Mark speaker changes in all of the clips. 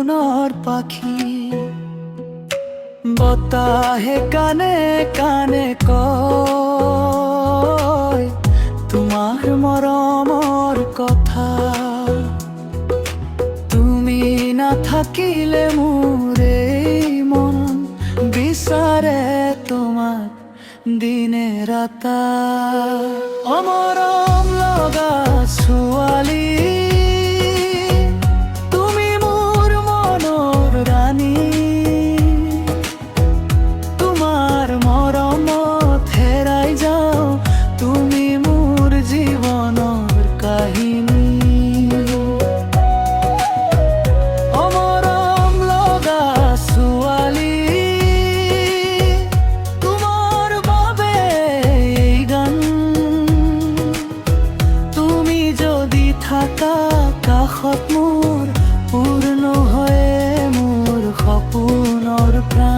Speaker 1: মনৰ পাখি বতাহে কানে কানে কয় তোমাৰ মৰমৰ কথা। তুমি নাথাকিলে মোৰ এই মন বিচাৰে তোমাক দিনে ৰাতা। অমৰম লগা ছোৱালী তুমি মোৰ মনৰ ৰাণী। তোমাৰ মৰমত হেৰাই যাওঁ তুমি মোৰ জীৱনৰ কাহিনী। অমৰম লগা ছোৱালী তোমাৰ বাবে এই গান। তুমি যদি থাকা কাষত মোৰ পূৰ্ণ হয় মোৰ সপোনৰ প্ৰাণ।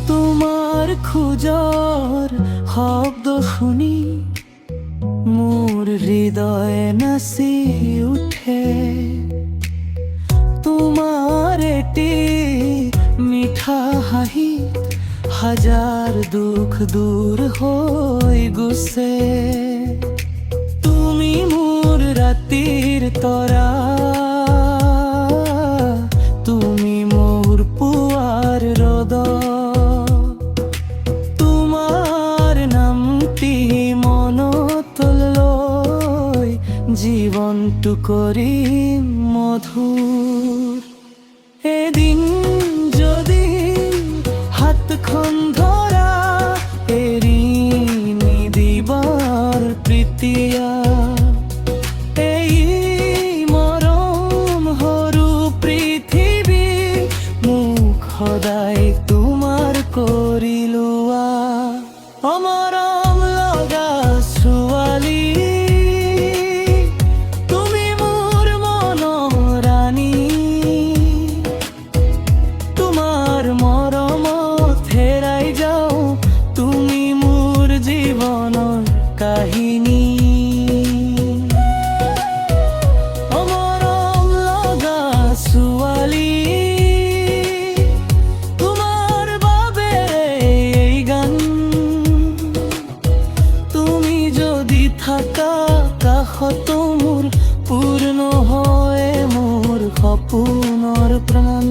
Speaker 1: তোমাৰ খোজৰ শব্দ শুনি মোৰ হৃদয় নাচি উঠে। তোমাৰ এটি মিঠা হাঁহি হাজাৰ দুখ দূৰ হৈ গৈছে। তুমি মোৰ ৰাতিৰ তৰা তুমি মোৰ পুৱাৰ ৰ'দ। তোমাৰ নামটি মনত লৈ জীৱনটো কৰিম মধুৰ। এদিন যদি হাতখন ধৰা এৰি নিদিবাৰ প্ৰীতিয়া। এই মৰম সৰু পৃথিৱী মোক সদায় তোমাৰ কৰি লোৱা। অমৰম লগা ছোৱালী তুমি মোৰ মনৰ ৰাণী। তোমাৰ মৰমত হেৰাই যাওঁ তুমি মোৰ জীৱনৰ কাহিনী। অমৰম লগা ছোৱালী তোমাৰ বাবে এই গান। তুমি যদি থাকা কাষত মোৰ পূৰ্ণ হয় মোৰ সপোনৰ প্ৰাণ।